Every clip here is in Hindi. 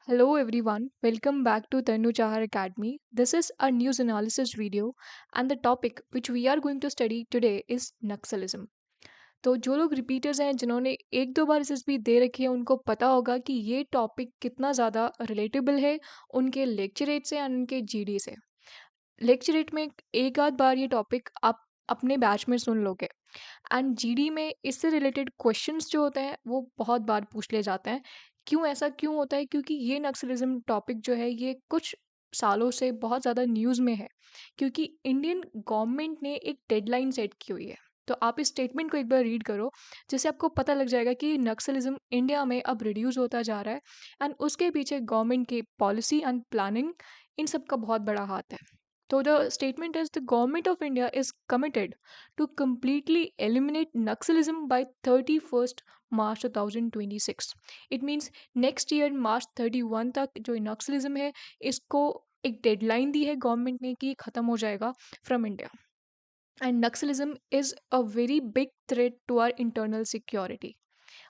Hello everyone, welcome back to Tanu Chahar Academy. This is a news analysis video and the topic which we are going to study today is Naxalism. तो जो लोग रिपीटर्स हैं जिन्होंने एक दो बार एसएसबी दे रखी है उनको पता होगा कि ये टॉपिक कितना ज़्यादा रिलेटेबल है उनके लेक्चर रेट से और उनके जीडी से। लेक्चर रेट में एक आध बार ये टॉपिक आप अपने बैच में सुन लोगे एंड जीडी में इससे रिलेटेड क्वेश्चंस जो होते हैं वो बहुत बार पूछ लिए जाते हैं। क्यों ऐसा क्यों होता है? क्योंकि ये नक्सलिज्म टॉपिक जो है ये कुछ सालों से बहुत ज़्यादा न्यूज़ में है, क्योंकि इंडियन गवर्नमेंट ने एक डेडलाइन सेट की हुई है। तो आप इस स्टेटमेंट को एक बार रीड करो, जिससे आपको पता लग जाएगा कि नक्सलिज्म इंडिया में अब रिड्यूस होता जा रहा है एंड उसके पीछे गवर्नमेंट की पॉलिसी एंड प्लानिंग इन सब का बहुत बड़ा हाथ है। So the statement is the government of India is committed to completely eliminate Naxalism by 31st March 2026. It means next year March 31 तक जो नक्सलिज्म है इसको एक डेडलाइन दी है गवर्नमेंट ने कि खत्म हो जाएगा from India. And Naxalism is a very big threat to our internal security.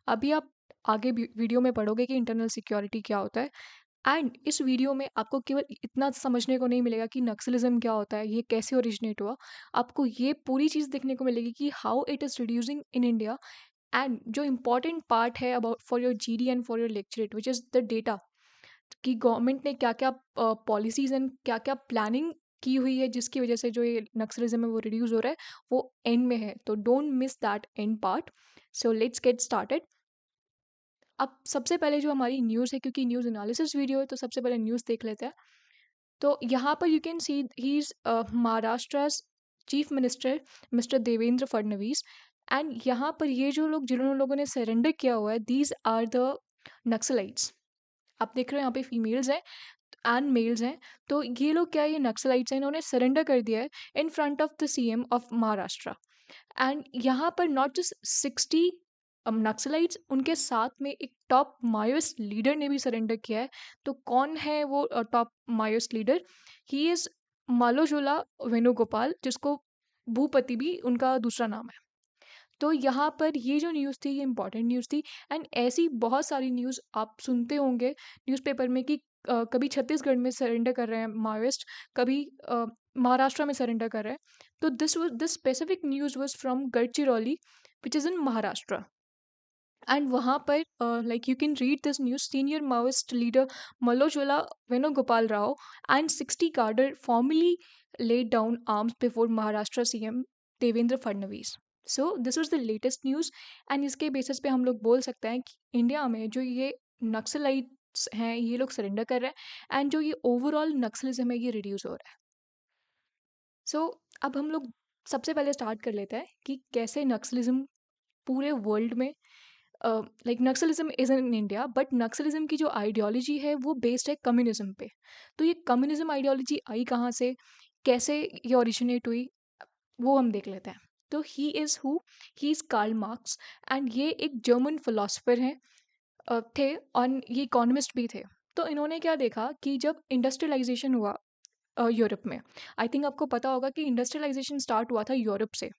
अभी आप आगे वीडियो में पढ़ोगे कि इंटरनल सिक्योरिटी क्या होता है। एंड इस वीडियो में आपको केवल इतना समझने को नहीं मिलेगा कि नक्सलिज्म क्या होता है, ये कैसे ओरिजिनेट हुआ। आपको ये पूरी चीज़ देखने को मिलेगी कि how it is reducing in India and जो इम्पॉर्टेंट पार्ट है about for your GD and for your lecturette which is the data, कि गवर्नमेंट ने क्या क्या पॉलिसीज एंड क्या क्या प्लानिंग की हुई है जिसकी वजह से जो ये नक्सलिज्म है वो रिड्यूस हो रहा है, वो एंड में है। तो don't miss that and part. So let's get started. अब सबसे पहले जो हमारी न्यूज़ है, क्योंकि न्यूज़ एनालिसिस वीडियो है तो सबसे पहले न्यूज़ देख लेते हैं। तो यहाँ पर you can see he is Maharashtra chief minister mister Devendra Fadnavis. And यहाँ पर ये जो लोग जिन्होंने लोगों ने सरेंडर किया हुआ है, दीज आर द नक्सलाइट्स। आप देख रहे हो यहाँ पे फीमेल्स हैं एंड मेल्स हैं। तो ये लोग क्या है, ये नक्सलाइट्स हैं, इन्होंने सरेंडर कर दिया है in front of the CM of Maharashtra. And यहाँ पर नॉट जस्ट 60 नक्सलाइट्स, उनके साथ में एक टॉप माओइस्ट लीडर ने भी सरेंडर किया है। तो कौन है वो top Maoist leader? He is Malojula Venugopal, जिसको भूपति भी उनका दूसरा नाम है। तो यहाँ पर ये जो न्यूज़ थी ये इंपॉर्टेंट न्यूज़ थी। एंड ऐसी बहुत सारी न्यूज़ आप सुनते होंगे न्यूज़पेपर में कि कभी छत्तीसगढ़ में सरेंडर कर रहे हैं माओइस्ट, कभी महाराष्ट्र में सरेंडर कर रहे हैं। तो this specific news was from Gadchiroli which is in Maharashtra. And वहाँ पर like you can read this news, senior Maoist leader Mallojula Venugopal Rao and 60 cadre formally laid down arms before Maharashtra CM Devendra Fadnavis. So this was the latest news. And इसके बेसिस पे हम लोग बोल सकते हैं कि इंडिया में जो ये नक्सलाइट्स हैं ये लोग सरेंडर कर रहे हैं एंड जो ये ओवरऑल नक्सलिज्म है ये रिड्यूस हो रहा है। सो अब हम लोग सबसे पहले स्टार्ट कर लेते हैं कि कैसे नक्सलिज्म पूरे वर्ल्ड में, like Naxalism is in India, but Naxalism की जो आइडियोलॉजी है वो बेस्ड है कम्युनिज्म पे। तो ये कम्युनिज्म आइडियोलॉजी आई कहाँ से, कैसे ये ओरिजिनेट हुई, वो हम देख लेते हैं। तो he is Karl Marx. And ये एक जर्मन फिलोसफर हैं, थे, और ये इकोनॉमिस्ट भी थे। तो इन्होंने क्या देखा कि जब इंडस्ट्रियलाइजेशन हुआ यूरोप में, आई थिंक आपको पता होगा कि इंडस्ट्रियलाइजेशन स्टार्ट हुआ था यूरोप से।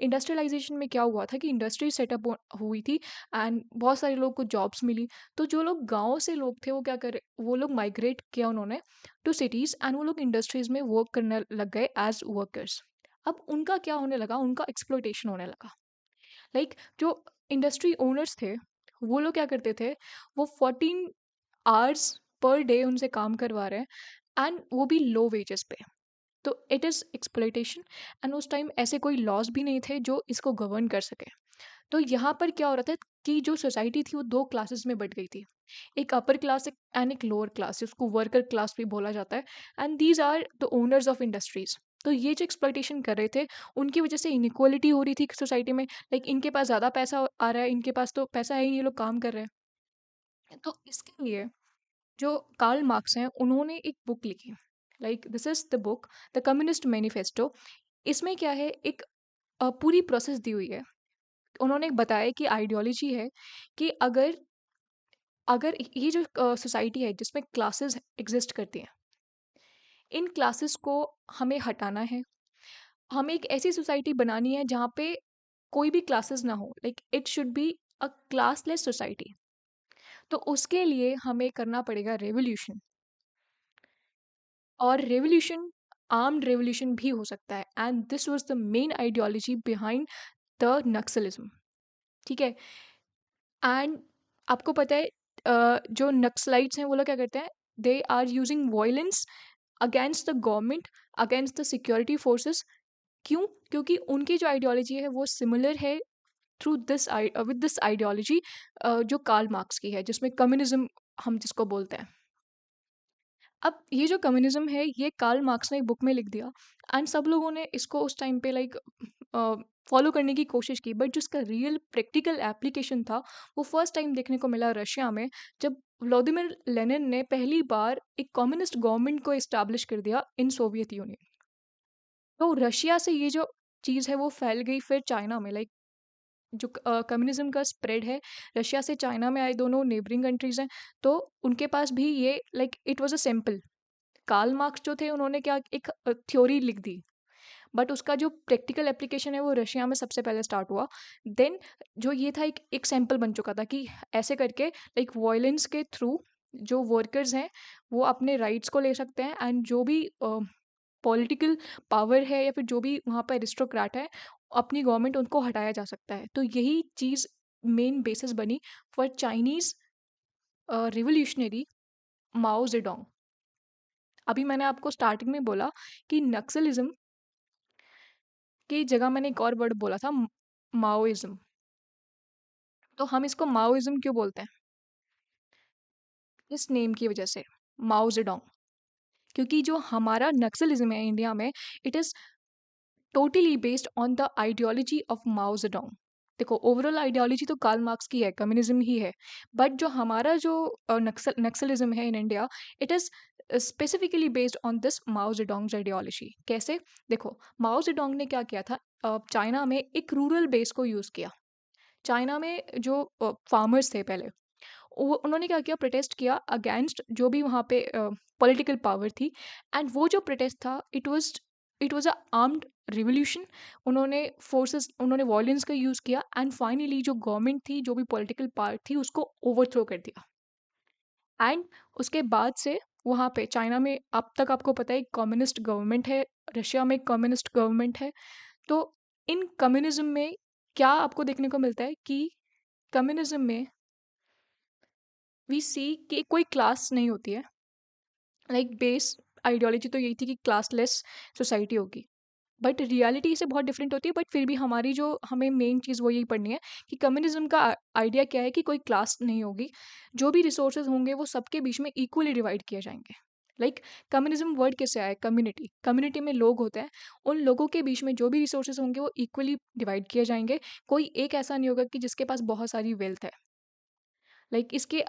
इंडस्ट्रियलाइजेशन में क्या हुआ था कि इंडस्ट्री सेटअप हुई थी एंड बहुत सारे लोग को जॉब्स मिली। तो जो लोग गाँव से लोग थे वो क्या करे, वो लोग माइग्रेट किया उन्होंने टू सिटीज़ एंड वो लोग इंडस्ट्रीज़ में वर्क करने लग गए एज वर्कर्स। अब उनका क्या होने लगा, उनका एक्सप्लॉइटेशन होने लगा। लाइक जो इंडस्ट्री ओनर्स थे वो लोग क्या करते थे, वो 14 आवर्स पर डे उनसे काम करवा रहे हैं एंड वो भी लो वेजेस पे। तो इट इज़ एक्सप्लॉइटेशन। एंड उस टाइम ऐसे कोई लॉज भी नहीं थे जो इसको गवर्न कर सके। तो यहाँ पर क्या हो रहा था कि जो सोसाइटी थी वो दो क्लासेस में बट गई थी, एक अपर क्लास एंड एक लोअर क्लास, जिसको वर्कर क्लास भी बोला जाता है। And these are the owners of industries. तो ये जो एक्सप्लॉइटेशन कर रहे थे उनकी वजह से इनइक्वालिटी हो रही थी सोसाइटी में। लाइक इनके पास ज़्यादा पैसा आ रहा है, इनके पास तो पैसा है ही नहीं, ये लोग काम कर रहे हैं। तो इसके लिए जो कार्ल मार्क्स हैं उन्होंने एक बुक लिखी, like this is the book the communist manifesto. इसमें क्या है, एक पूरी प्रोसेस दी हुई है। उन्होंने बताया कि आइडियोलॉजी है कि अगर अगर ये जो सोसाइटी है जिसमें क्लासेस एग्जिस्ट करती हैं, इन क्लासेस को हमें हटाना है। हमें एक ऐसी सोसाइटी बनानी है जहाँ पे कोई भी क्लासेस ना हो, like it should be a classless society. तो उसके लिए हमें करना पड़ेगा रेवोल्यूशन, और रेवोल्यूशन आर्म्ड रेवोल्यूशन भी हो सकता है, and this was the main ideology behind the Naxalism. ठीक है। एंड आपको पता है जो नक्सलाइट्स हैं वो लोग क्या करते हैं, they are using violence against the government, against the security forces. क्यों? क्योंकि उनकी जो आइडियोलॉजी है वो सिमिलर है through this with this ideology जो कार्ल मार्क्स की है, जिसमें कम्युनिज्म हम जिसको बोलते हैं। अब ये जो कम्युनिज्म है ये कार्ल मार्क्स ने एक बुक में लिख दिया, एंड सब लोगों ने इसको उस टाइम पे लाइक फॉलो करने की कोशिश की, बट जो इसका रियल प्रैक्टिकल एप्लीकेशन था वो फर्स्ट टाइम देखने को मिला रशिया में, जब व्लादिमीर लेनिन ने पहली बार एक कम्युनिस्ट गवर्नमेंट को इस्टेब्लिश कर दिया इन सोवियत यूनियन। तो रशिया से ये जो चीज़ है वो फैल गई फिर चाइना में, लाइक जो कम्युनिज्म का स्प्रेड है रशिया से चाइना में आए, दोनों नेबरिंग कंट्रीज हैं, तो उनके पास भी ये like it was a simple. Karl Marx जो थे उन्होंने क्या एक थ्योरी लिख दी, बट उसका जो प्रैक्टिकल एप्लीकेशन है वो रशिया में सबसे पहले स्टार्ट हुआ। देन जो ये था एक सैंपल बन चुका था कि ऐसे करके लाइक वॉयलेंस के थ्रू जो वर्कर्स हैं वो अपने राइट्स को ले सकते हैं, एंड जो भी पॉलिटिकल पावर है या फिर जो भी वहाँ पर एरिस्टोक्रेट है अपनी गवर्नमेंट उनको हटाया जा सकता है। तो यही चीज़ मेन बेसिस बनी for Chinese revolutionary Mao Zedong. अभी मैंने आपको स्टार्टिंग में बोला कि नक्सलिज्म की जगह मैंने एक और वर्ड बोला था, माओइज्म। तो हम इसको माओइज्म क्यों बोलते हैं? इस नेम की वजह से, माओ जेडोंग। क्योंकि जो हमारा नक्सलिज्म है इंडिया में, it is totally based on the ideology of Mao Zedong. देखो ओवरऑल आइडियोलॉजी तो कार्ल मार्क्स की है, कम्युनिज्म ही है, बट जो हमारा जो नक्सलिज्म है in India, it is specifically based on this Mao Zedong's ideology. कैसे? देखो माओ जेडोंग ने क्या किया था, चाइना में एक रूरल बेस को यूज़ किया। चाइना में जो फार्मर्स थे पहले, वो उन्होंने क्या किया, प्रोटेस्ट किया अगेंस्ट जो भी वहाँ पे पॉलिटिकल पावर थी, एंड वो जो प्रोटेस्ट था it was a armed revolution. उन्होंने वॉयलेंस का यूज़ किया, एंड फाइनली जो गवर्नमेंट थी, जो भी पॉलिटिकल पावर थी, उसको ओवरथ्रो कर दिया। एंड उसके बाद से वहाँ पे चाइना में अब तक आपको पता है कम्युनिस्ट गवर्नमेंट है, रशिया में कम्युनिस्ट गवर्नमेंट है। तो इन कम्युनिज्म में क्या आपको देखने को मिलता है कि कम्युनिज्म में वी सी कि कोई क्लास नहीं होती है। लाइक बेस आइडियोलॉजी तो यही थी कि क्लासलेस सोसाइटी होगी, बट रियलिटी से बहुत डिफरेंट होती है। बट फिर भी हमारी जो हमें मेन चीज़ वो यही पढ़नी है कि कम्युनिज्म का आइडिया क्या है कि कोई क्लास नहीं होगी, जो भी रिसोर्सेज होंगे वो सबके बीच में इक्वली डिवाइड किए जाएंगे। लाइक कम्युनिज्म वर्ड कैसे आया? कम्युनिटी, कम्युनिटी में लोग होते हैं, उन लोगों के बीच में जो भी रिसोर्सेज होंगे वो इक्वली डिवाइड किए जाएंगे। कोई एक ऐसा नहीं होगा कि जिसके पास बहुत सारी वेल्थ है। लाइक इसके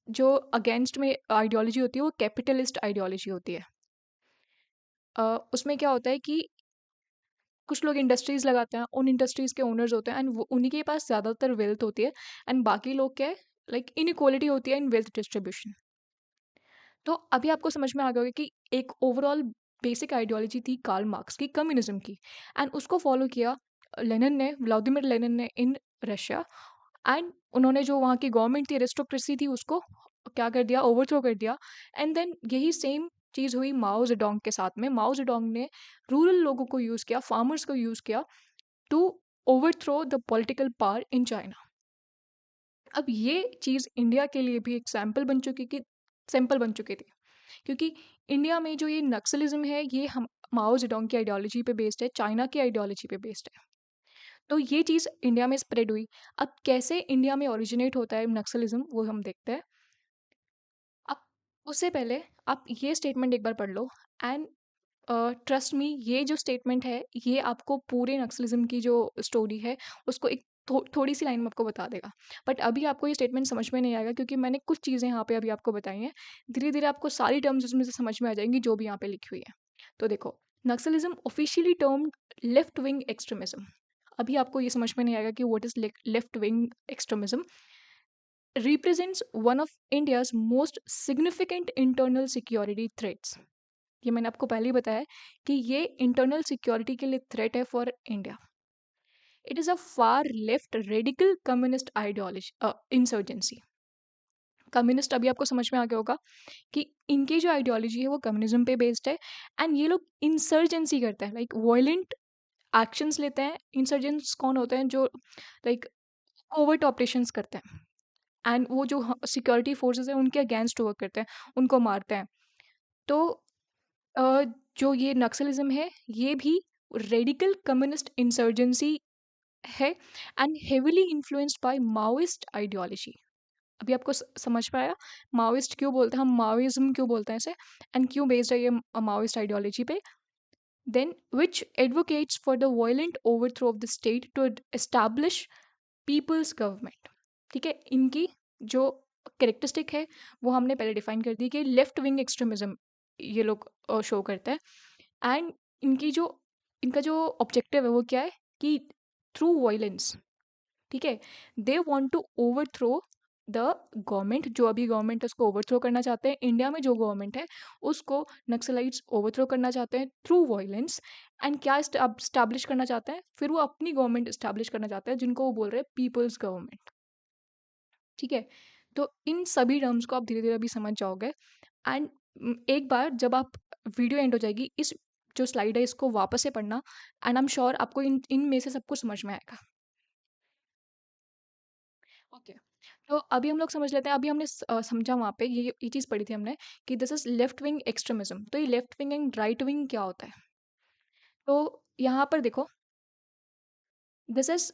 जो अगेंस्ट में आइडियोलॉजी होती है वो कैपिटलिस्ट आइडियोलॉजी होती है। उसमें क्या होता है कि कुछ लोग इंडस्ट्रीज लगाते हैं, उन इंडस्ट्रीज के ओनर्स होते हैं, एंड उन्हीं के पास ज़्यादातर वेल्थ होती है, एंड बाकी लोग क्या है, लाइक इनइक्वालिटी होती है इन वेल्थ डिस्ट्रीब्यूशन। तो अभी आपको समझ में आ गया होगा कि एक ओवरऑल बेसिक आइडियोलॉजी थी कार्ल मार्क्स की कम्युनिज्म की, एंड उसको फॉलो किया लेनिन ने, व्लादिमीर लेनिन ने इन रशिया। एंड उन्होंने जो वहाँ की गवर्नमेंट थी, एरिस्टोक्रेसी थी, उसको क्या कर दिया, ओवरथ्रो कर दिया। एंड देन यही सेम चीज़ हुई माओ जेडोंग के साथ में। माओ जेडोंग ने रूरल लोगों को यूज़ किया, फार्मर्स को यूज़ किया to overthrow the political power in China. अब ये चीज़ इंडिया के लिए भी एक सैंपल बन चुकी थी, क्योंकि इंडिया में जो ये नक्सलिज्म है ये हम माओ जेडोंग की आइडियोलॉजी पे बेस्ड है, चाइना की आइडियोलॉजी पे बेस्ड है। तो ये चीज़ इंडिया में स्प्रेड हुई। अब कैसे इंडिया में ओरिजिनेट होता है नक्सलिज्म वो हम देखते हैं। अब उससे पहले आप ये स्टेटमेंट एक बार पढ़ लो, एंड ट्रस्ट मी ये जो स्टेटमेंट है ये आपको पूरे नक्सलिज्म की जो स्टोरी है उसको एक थोड़ी सी लाइन में आपको बता देगा। बट अभी आपको ये स्टेटमेंट समझ में नहीं आएगा क्योंकि मैंने कुछ चीज़ें यहाँ पे अभी आपको बताई हैं। धीरे धीरे आपको सारी टर्म्स उसमें से समझ में आ जाएंगी जो भी यहाँ पे लिखी हुई है। तो देखो, Naxalism officially termed left wing extremism. अभी आपको ये समझ में नहीं आएगा कि what is left wing extremism. Represents one of India's most significant internal security threats. ये मैंने आपको पहले ही बताया है कि ये इंटरनल सिक्योरिटी के लिए थ्रेट है for India. It is a far left radical communist ideology insurgency. Communist अभी आपको समझ में आ गया होगा कि इनकी जो आइडियोलॉजी है वो कम्युनिज्म पे बेस्ड है। एंड ये लोग इंसर्जेंसी करते हैं, लाइक वॉयलेंट एक्शंस लेते हैं। इंसर्जेंट्स कौन होते हैं? जो लाइक कोवर्ट ऑपरेशंस करते हैं, एंड वो जो सिक्योरिटी फोर्सेस हैं उनके अगेंस्ट वर्क करते हैं, उनको मारते हैं। तो अ, जो ये नक्सलिज्म है ये भी रेडिकल कम्युनिस्ट इंसर्जेंसी है, and heavily influenced by Maoist ideology. अभी आपको समझ पाया माओइस्ट क्यों बोलते हैं, हम माओइज्म क्यों बोलते हैं इसे, एंड क्यों बेस्ड है ये माओइस्ट आइडियोलॉजी पे। Then which advocates for the violent overthrow of the state to establish people's government. ठीक है, इनकी जो कैरेक्टरिस्टिक है वो हमने पहले डिफाइन कर दी कि लेफ्ट विंग एक्सट्रीमिज्म ये लोग शो करते हैं। एंड इनकी जो इनका जो ऑब्जेक्टिव है वो क्या है कि थ्रू वायलेंस, ठीक है, they want to overthrow the government. जो अभी गवर्नमेंट है उसको ओवरथ्रो करना चाहते हैं, इंडिया में जो गवर्नमेंट है उसको नक्सलाइट्स ओवरथ्रो करना चाहते हैं थ्रू वायलेंस। एंड क्या स्टैब्लिश करना चाहते हैं? फिर वो अपनी गवर्नमेंट स्टैब्लिश करना चाहते हैं जिनको वो बोल रहे हैं पीपल्स गवर्नमेंट। ठीक है, तो इन सभी टर्म्स को आप धीरे धीरे अभी समझ जाओगे। एंड एक बार जब आप वीडियो एंड हो जाएगी, इस जो स्लाइड है इसको वापस से पढ़ना, एंड आई एम श्योर आपको इन इन में से सब कुछ समझ में आएगा। ओके, तो अभी हम लोग समझ लेते हैं। अभी हमने समझा वहाँ पे ये चीज़ पढ़ी थी हमने कि this is left wing extremism. तो ये left wing and right wing क्या होता है? तो यहाँ पर देखो, this is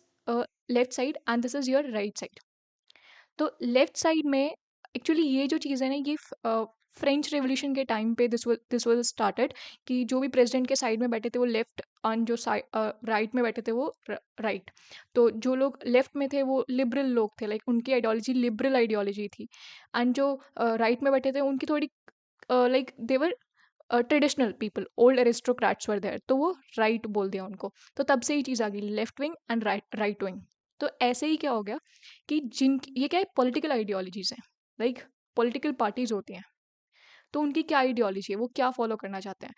left side and this is your right side. तो लेफ्ट साइड में एक्चुअली ये जो चीज़ है ना, ये फ्रेंच रेवोल्यूशन के टाइम पे दिस वाज स्टार्टेड कि जो भी प्रेसिडेंट के साइड में बैठे थे वो लेफ्ट, और जो राइट में बैठे थे वो राइट। तो जो लोग लेफ्ट में थे वो लिबरल लोग थे, लाइक उनकी आइडियोलॉजी लिबरल आइडियोलॉजी थी। एंड जो राइट में बैठे थे उनकी थोड़ी like their traditional people, old aristocrats were there, तो वो राइट बोल दिया उनको। तो तब से ही चीज़ आ गई left wing and right wing. तो ऐसे ही क्या हो गया कि जिन ये क्या है, पॉलिटिकल आइडियोलॉजीज हैं, लाइक पॉलिटिकल पार्टीज होती हैं। तो उनकी क्या आइडियोलॉजी है, वो क्या फॉलो करना चाहते हैं?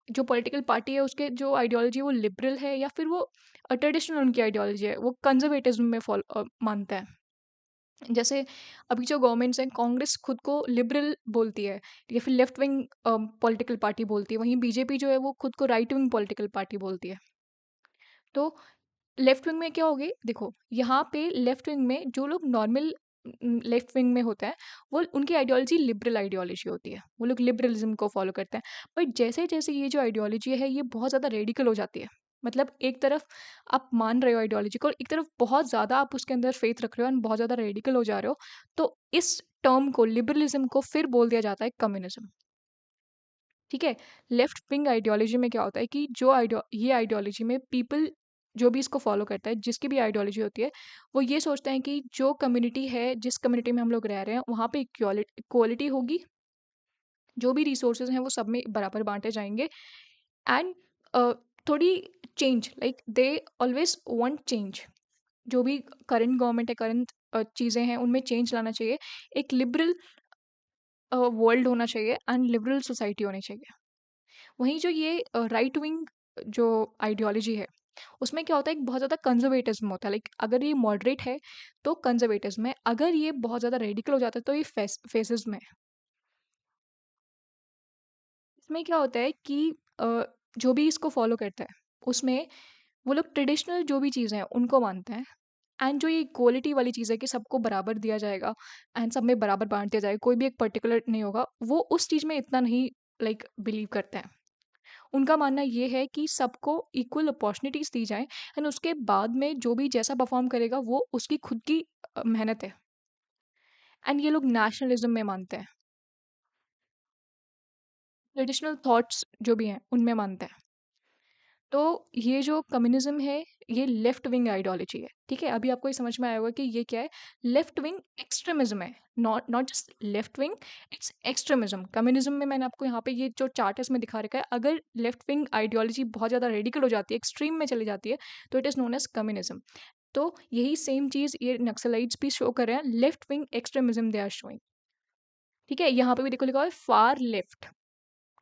जो पॉलिटिकल पार्टी है उसके जो आइडियोलॉजी है वो लिबरल है, या फिर वो ट्रेडिशनल उनकी आइडियोलॉजी है, वो कंजर्वेटिज्म में फॉलो मानते हैं। जैसे अभी जो गवर्नमेंट्स हैं, कांग्रेस खुद को लिबरल बोलती है या फिर लेफ्ट विंग पॉलिटिकल पार्टी बोलती है, वहीं बीजेपी जो है वो खुद को राइट विंग पॉलिटिकल पार्टी बोलती है। तो लेफ्ट विंग में क्या होगे, देखो यहाँ पे लेफ्ट विंग में जो लोग नॉर्मल लेफ्ट विंग में होते हैं वो उनकी आइडियोलॉजी लिबरल आइडियोलॉजी होती है, वो लोग लिबरलिज्म को फॉलो करते हैं। बट जैसे जैसे ये जो आइडियोलॉजी है ये बहुत ज़्यादा रेडिकल हो जाती है, मतलब एक तरफ आप मान रहे हो आइडियोलॉजी को, एक तरफ बहुत ज़्यादा आप उसके अंदर फेथ रख रहे हो और बहुत ज़्यादा रेडिकल हो जा रहे हो, तो इस टर्म को, लिबरलिज्म को, फिर बोल दिया जाता है कम्युनिज्म। ठीक है, लेफ्ट विंग आइडियोलॉजी में क्या होता है कि जो ये आइडियोलॉजी में पीपल जो भी इसको फॉलो करता है, जिसकी भी आइडियोलॉजी होती है, वो ये सोचते हैं कि जो कम्युनिटी है, जिस कम्युनिटी में हम लोग रह रहे हैं वहाँ पे इक्वालिटी होगी, जो भी रिसोर्सेज हैं वो सब में बराबर बांटे जाएंगे। एंड थोड़ी change, like they always want change. जो भी करंट गवर्नमेंट है, करंट चीज़ें हैं उनमें चेंज लाना चाहिए। एक लिबरल वर्ल्ड होना चाहिए एंड लिबरल सोसाइटी होनी चाहिए। वहीं जो ये राइट विंग जो आइडियोलॉजी है उसमें क्या होता है, एक बहुत ज़्यादा कंजर्वेटिज्म होता है, लाइक अगर ये मॉडरेट है तो कंजर्वेटिज्म है, अगर ये बहुत ज़्यादा रेडिकल हो जाता है तो ये फेसिज्म है। इसमें क्या होता है कि अ, जो भी इसको फॉलो करता है उसमें वो लोग ट्रेडिशनल जो भी चीज़ें हैं उनको मानते हैं। एंड जो ये इक्वलिटी वाली चीज़ है कि सबको बराबर दिया जाएगा एंड सब में बराबर बांट दिया जाएगा, कोई भी एक पर्टिकुलर नहीं होगा, वो उस चीज़ में इतना नहीं लाइक बिलीव करते हैं। उनका मानना ये है कि सबको इक्वल अपॉर्चुनिटीज़ दी जाएँ एंड उसके बाद में जो भी जैसा परफ़ॉर्म करेगा वो उसकी खुद की मेहनत है। एंड ये लोग नेशनलिज़्म में मानते हैं। ट्रेडिशनल थॉट्स जो भी हैं उनमें मानते हैं। तो ये जो कम्युनिज़्म है ये लेफ्ट विंग आइडियोलॉजी है। ठीक है? अभी आपको ये समझ में आया होगा कि ये क्या है? लेफ्ट विंग एक्सट्रीमिज़्म है। Not not just left wing, it's extremism. Communism में मैंने आपको यहाँ पे ये जो चार्ट है इसमें दिखा रखा है, अगर लेफ्ट विंग आइडियोलॉजी बहुत ज़्यादा रेडिकल हो जाती है, एक्सट्रीम में चली जाती है, तो it is known as communism. तो यही सेम चीज़ ये नक्सलाइट्स भी शो कर रहे हैं, left wing extremism they are showing. ठीक है? यहाँ पे भी देखो लिखा हुआ है फार लेफ्ट।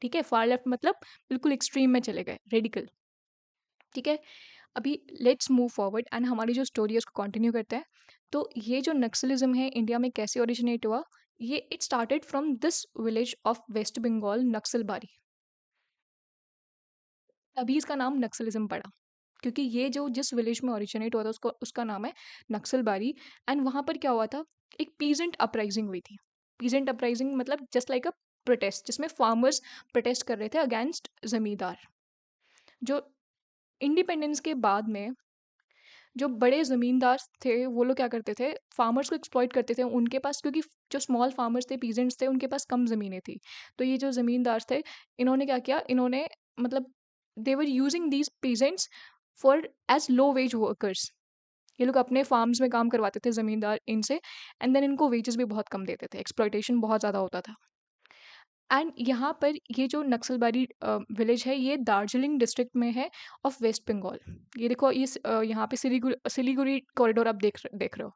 ठीक है? फार लेफ्ट मतलब बिल्कुल एक्सट्रीम में चले गए, रेडिकल। ठीक है? अभी लेट्स मूव फॉरवर्ड एंड हमारी जो स्टोरी है उसको कंटिन्यू करते हैं। तो ये जो नक्सलिज्म है इंडिया में कैसे ओरिजिनेट हुआ, ये it started from this village of west Bengal, Naxalbari. तभी इसका नाम नक्सलिज्म पड़ा, क्योंकि ये जो जिस विलेज में ओरिजिनेट हुआ था उसको उसका नाम है नक्सलबारी। एंड वहाँ पर क्या हुआ था, एक पीजेंट अपराइजिंग हुई थी। पीजेंट अपराइजिंग मतलब जस्ट लाइक अ प्रोटेस्ट, जिसमें फार्मर्स प्रोटेस्ट कर रहे थे अगेंस्ट जमींदार। जो इंडिपेंडेंस के बाद में जो बड़े ज़मींदार थे वो लोग क्या करते थे, फार्मर्स को एक्सप्लॉइट करते थे उनके पास, क्योंकि जो स्मॉल फार्मर्स थे, पीजेंट्स थे, उनके पास कम ज़मीनें थी। तो ये जो ज़मींदार थे, इन्होंने क्या किया, इन्होंने मतलब they were using these peasants for as low wage workers. ये लोग अपने फार्म्स में काम करवाते थे ज़मींदार इनसे, एंड देन इनको वेजेस भी बहुत कम देते थे, एक्सप्लॉइटेशन बहुत ज़्यादा होता था। एंड यहाँ पर ये जो नक्सलबारी विलेज है, ये दार्जिलिंग डिस्ट्रिक्ट में है ऑफ वेस्ट बंगाल। ये देखो, यहाँ पे सिलीगुड़ी कॉरिडोर आप देख रहे हो।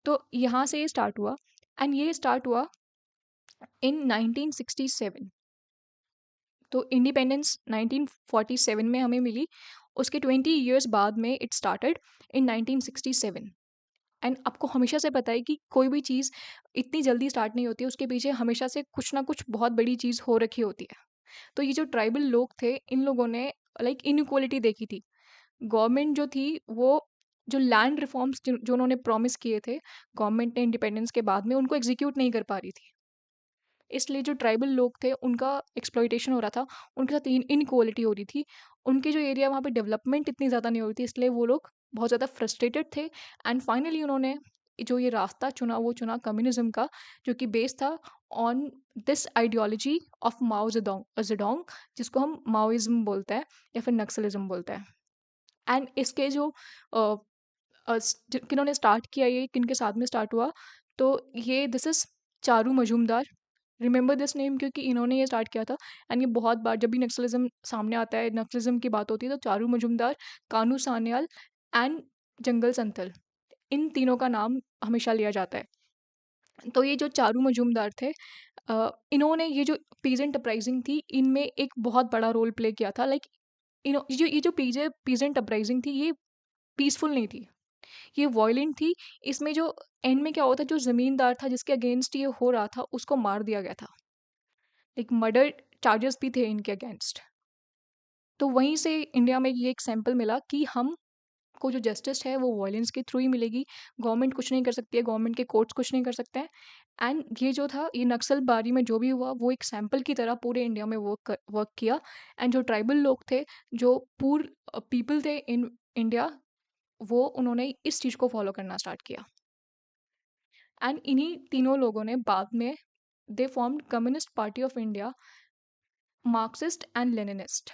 तो यहाँ से ये स्टार्ट हुआ, एंड ये स्टार्ट हुआ इन 1967। तो इंडिपेंडेंस 1947 में हमें मिली, उसके 20 ईयर्स बाद में इट स्टार्टेड इन 1967। एंड आपको हमेशा से पता है कि कोई भी चीज़ इतनी जल्दी स्टार्ट नहीं होती है, उसके पीछे हमेशा से कुछ ना कुछ बहुत बड़ी चीज़ हो रखी होती है। तो ये जो ट्राइबल लोग थे, इन लोगों ने लाइक इनइक्वालिटी देखी थी। गवर्नमेंट जो थी वो जो लैंड रिफॉर्म्स जो उन्होंने प्रॉमिस किए थे, गवर्नमेंट ने इंडिपेंडेंस के बाद में उनको एग्जीक्यूट नहीं कर पा रही थी। इसलिए जो ट्राइबल लोग थे उनका एक्सप्लॉइटेशन हो रहा था, उनके साथ इनइक्वालिटी हो रही थी। उनके जो एरिया वहाँ पे डेवलपमेंट इतनी ज़्यादा नहीं हो रही थी, इसलिए वो लोग बहुत ज़्यादा फ्रस्ट्रेटेड थे। एंड फाइनली उन्होंने जो ये रास्ता चुना, वो चुना कम्युनिज्म का, जो कि बेस्ड था on this ideology of Mao Zedong, जिसको हम माओइज्म बोलते हैं या फिर नक्सलिज्म बोलते हैं। एंड इसके जो किन्होंने स्टार्ट किया, ये किनके साथ में स्टार्ट हुआ, तो ये this is Charu Majumdar. Remember this name, क्योंकि इन्होंने ये स्टार्ट किया था। एंड ये बहुत बार जब भी नक्सलिज्म सामने आता है, नक्सलिज्म की बात होती है, तो चारू मजूमदार, कानू सान्याल एंड जंगल संथल, इन तीनों का नाम हमेशा लिया जाता है। तो ये जो चारू मजूमदार थे, इन्होंने ये जो पीजेंट अपराइजिंग थी, इनमें एक बहुत बड़ा रोल प्ले किया था। लाइक ये जो पीजेंट अपराइजिंग थी, ये पीसफुल नहीं थी, ये वॉयलेंट थी। इसमें जो एंड में क्या हुआ था, जो ज़मींदार था जिसके अगेंस्ट ये हो रहा था, उसको मार दिया गया था। लाइक मर्डर चार्जेस भी थे इनके अगेंस्ट। तो वहीं से इंडिया में ये एक सैंपल मिला कि हम को जो जस्टिस है वो वॉयलेंस के थ्रू ही मिलेगी। गवर्नमेंट कुछ नहीं कर सकती है, गवर्नमेंट के कोर्ट्स कुछ नहीं कर सकते हैं। एंड ये जो था, ये नक्सल बारी में जो भी हुआ, वो एक सैंपल की तरह पूरे इंडिया में वर्क किया। एंड जो ट्राइबल लोग थे, जो पूर पीपल थे इन इंडिया, वो उन्होंने इस चीज़ को फॉलो करना स्टार्ट किया। एंड इन्हीं तीनों लोगों ने बाद में दे formed communist party of India, Marxist and Leninist.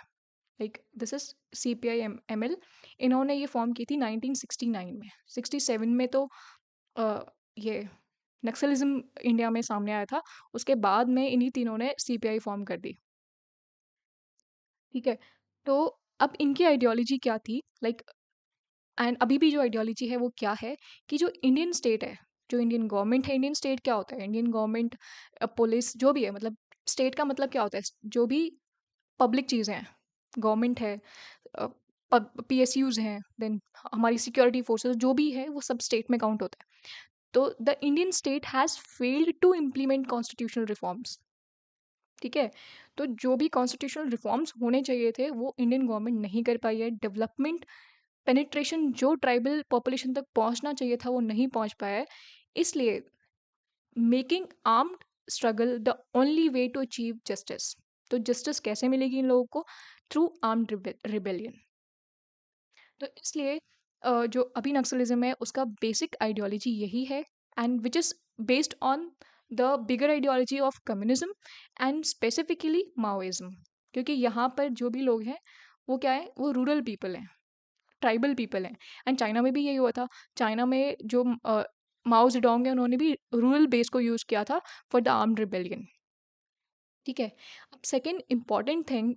Like this is CPI-ML। इन्होंने ये फॉर्म की थी 1969 में। 67 में तो ये नक्सलिज्म इंडिया में सामने आया था, उसके बाद में इन्हीं तीनों ने CPI फॉर्म कर दी। ठीक है। तो अब इनकी आइडियोलॉजी क्या थी, लाइक एंड अभी भी जो आइडियोलॉजी है वो क्या है, कि जो इंडियन स्टेट है, जो इंडियन गवर्नमेंट है, इंडियन स्टेट क्या होता है, इंडियन गवर्नमेंट, पुलिस, जो भी है, मतलब स्टेट का मतलब क्या होता है, जो भी पब्लिक चीज़ें हैं, गवर्नमेंट है, PSUs हैं, देन हमारी सिक्योरिटी फोर्सेस, जो भी है वो सब स्टेट में काउंट होता है। तो the Indian state has failed to implement constitutional reforms. ठीक है। तो जो भी कॉन्स्टिट्यूशनल रिफॉर्म्स होने चाहिए थे, वो इंडियन गवर्नमेंट नहीं कर पाई है। डेवलपमेंट पेनिट्रेशन जो ट्राइबल पॉपुलेशन तक पहुंचना चाहिए था, वो नहीं पहुंच पाया है। इसलिए making armed struggle the only way to achieve justice. तो जस्टिस कैसे मिलेगी इन लोगों को? Through armed rebellion. तो इसलिए जो अभी नक्सलिज्म है, उसका बेसिक आइडियोलॉजी यही है, and which is based on the bigger ideology of communism and specifically Maoism. क्योंकि यहाँ पर जो भी लोग हैं, वो क्या है, वो रूरल पीपल हैं, ट्राइबल पीपल हैं। एंड चाइना में भी यही हुआ था। चाइना में जो माओ जेडोंग है, उन्होंने भी रूरल बेस को यूज़ किया था फॉर द आर्म्ड रिबेलियन। ठीक है। अब सेकेंड इम्पॉर्टेंट थिंग,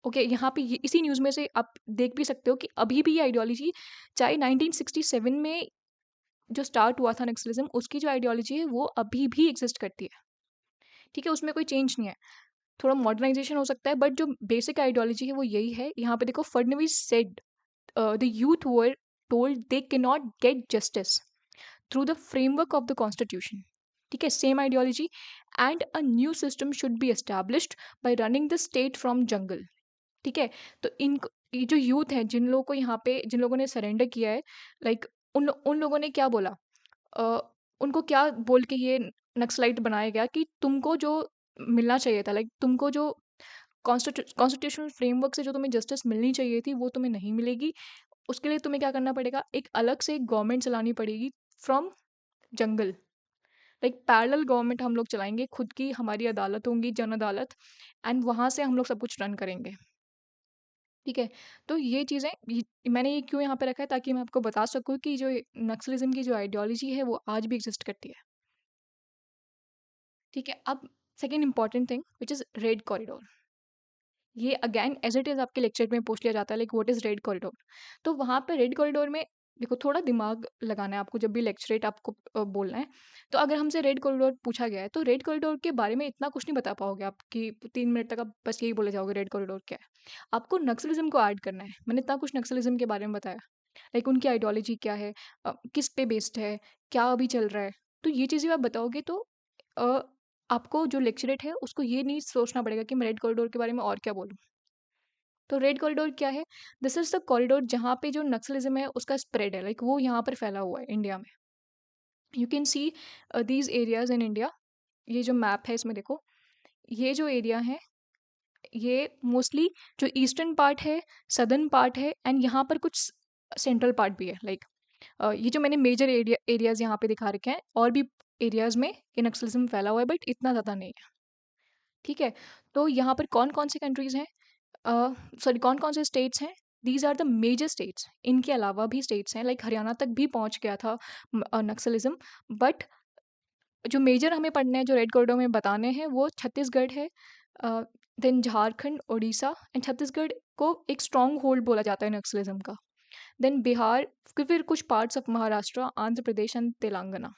ओके, यहाँ पे इसी न्यूज़ में से आप देख भी सकते हो कि अभी भी ये आइडियोलॉजी, चाहे 1967 में जो स्टार्ट हुआ था नक्सलिज्म, उसकी जो आइडियोलॉजी है वो अभी भी एग्जिस्ट करती है। ठीक है, उसमें कोई चेंज नहीं है। थोड़ा मॉडर्नाइजेशन हो सकता है, बट जो बेसिक आइडियोलॉजी है वो यही है। यहाँ पे देखो, Fadnavis said the youth were told they cannot get justice through the framework of the constitution. ठीक है, same ideology. And a new system should be established by running the state from jungle. ठीक है, तो इन ये जो यूथ है, जिन लोगों को यहाँ पे, जिन लोगों ने सरेंडर किया है, लाइक उन उन लोगों ने क्या बोला, अ, उनको क्या बोल के ये नक्सलाइट बनाया गया कि तुमको जो मिलना चाहिए था, लाइक तुमको जो कॉन्स्टिट्यूशनल फ्रेमवर्क से जो तुम्हें जस्टिस मिलनी चाहिए थी वो तुम्हें नहीं मिलेगी। उसके लिए तुम्हें क्या करना पड़ेगा, एक अलग से एक गवर्नमेंट चलानी पड़ेगी from jungle. Like parallel government हम लोग चलाएंगे, खुद की हमारी अदालत होंगी, जन अदालत, एंड वहाँ से हम लोग सब कुछ रन करेंगे। ठीक है, तो ये चीज़ें मैंने ये क्यों यहाँ पे रखा है, ताकि मैं आपको बता सकूँ कि जो नक्सलिज्म की जो आइडियोलॉजी है वो आज भी एग्जिस्ट करती है। ठीक है, अब second important thing which is red corridor. ये अगेन एज इट इज़ आपके लेक्चर में पूछ लिया जाता है, like what is red corridor. तो वहाँ पे रेड कॉरिडोर में देखो, थोड़ा दिमाग लगाना है आपको जब भी लेक्चरेट आपको बोलना है। तो अगर हमसे रेड कॉरिडोर पूछा गया है तो रेड कॉरिडोर के बारे में इतना कुछ नहीं बता पाओगे आप कि 3 मिनट तक आप बस यही बोले जाओगे रेड कॉरिडोर क्या है। आपको नक्सलिज्म को ऐड करना है। मैंने इतना कुछ नक्सलिज्म के बारे में बताया, लाइक उनकी आइडियोलॉजी क्या है, किस पे बेस्ड है, क्या अभी चल रहा है। तो ये चीज़ें आप बताओगे तो अ, आपको जो लेक्चरेट है उसको ये नहीं सोचना पड़ेगा कि मैं रेड कॉरिडोर के बारे में और क्या बोलूँ। तो रेड कॉरिडोर क्या है? दिस इज़ द कॉरिडोर जहाँ पे जो नक्सलिज़्म है उसका स्प्रेड है, लाइक वो यहाँ पर फैला हुआ है इंडिया में। You can see these areas in India. ये जो मैप है इसमें देखो, ये जो एरिया है, ये मोस्टली जो ईस्टर्न पार्ट है, सदर्न पार्ट है, एंड यहाँ पर कुछ सेंट्रल पार्ट भी है। लाइक ये जो मैंने मेजर एरियाज़ यहाँ पे दिखा रखे हैं, और भी एरियाज़ में ये नक्सलिज़्म फैला हुआ है बट इतना ज़्यादा नहीं है। ठीक है? तो यहाँ पर कौन-कौन से कंट्रीज़ हैं, सॉरी कौन-कौन से स्टेट्स हैं? These are the major states. इनके अलावा भी स्टेट्स हैं, लाइक हरियाणा तक भी पहुँच गया था नक्सलिज़्म। बट जो मेजर हमें पढ़ने हैं, जो रेड कॉरिडोर में बताने हैं, वो छत्तीसगढ़ है, देन झारखंड, ओडिशा, एंड छत्तीसगढ़ को एक स्ट्रॉन्ग होल्ड बोला जाता है नक्सलिज़्म का। देन बिहार, फिर कुछ parts of Maharashtra, Andhra Pradesh and Telangana.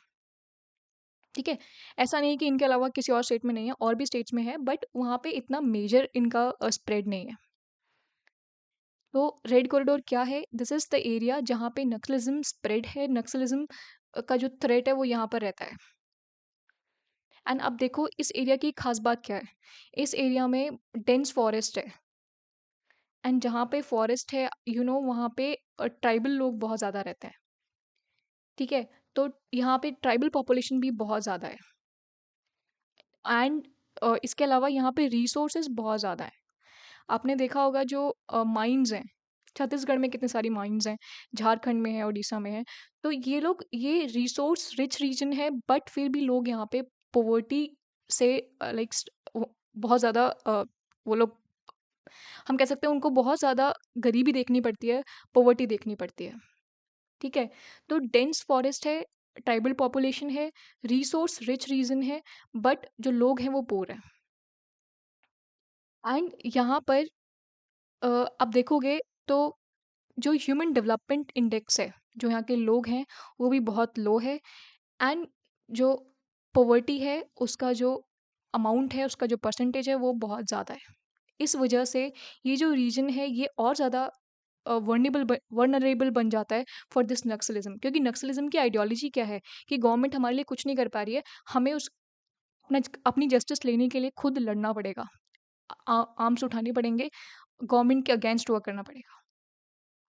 ठीक है? ऐसा नहीं है कि इनके अलावा किसी और स्टेट में नहीं है, और भी स्टेट्स में है, बट वहाँ पे इतना मेजर इनका स्प्रेड नहीं है। तो रेड कॉरिडोर क्या है? दिस इज़ द एरिया जहाँ पे नक्सलिज़्म स्प्रेड है, नक्सलिज़्म का जो थ्रेट है वो यहाँ पर रहता है। एंड अब देखो इस एरिया की खास बात क्या है? इस एरिया में डेंस फॉरेस्ट है, एंड जहाँ पे फॉरेस्ट है, वहाँ पे ट्राइबल लोग बहुत ज़्यादा रहते हैं। ठीक है? तो यहाँ पे ट्राइबल पॉपुलेशन भी बहुत ज़्यादा है, एंड इसके अलावा यहाँ पे रिसोर्सेज बहुत ज़्यादा है। आपने देखा होगा जो माइंस हैं, छत्तीसगढ़ में कितनी सारी माइंस हैं, झारखंड में है, उड़ीसा में है। तो ये लोग, ये रिसोर्स रिच रीजन है, बट फिर भी लोग यहाँ पे पॉवर्टी से लाइक बहुत ज़्यादा वो लोग, हम कह सकते हैं उनको बहुत ज़्यादा गरीबी देखनी पड़ती है, पॉवर्टी देखनी पड़ती है। ठीक है, तो डेंस फॉरेस्ट है, ट्राइबल पॉपुलेशन है, रिसोर्स रिच रीजन है, बट जो लोग हैं वो पोर हैं। एंड यहाँ पर आप देखोगे तो जो ह्यूमन डेवलपमेंट इंडेक्स है, जो यहाँ के लोग हैं, वो भी बहुत लो है, एंड जो पॉवर्टी है उसका जो अमाउंट है, उसका जो परसेंटेज है वो बहुत ज़्यादा है। इस वजह से ये जो रीजन है ये और ज़्यादा वर्नरेबल बन जाता है फॉर दिस नक्सलिज्म, क्योंकि नक्सलिज्म की आइडियोलॉजी क्या है कि गवर्नमेंट हमारे लिए कुछ नहीं कर पा रही है, हमें उस अपनी जस्टिस लेने के लिए खुद लड़ना पड़ेगा, आर्म्स उठाने पड़ेंगे, गवर्नमेंट के अगेंस्ट वर्क करना पड़ेगा।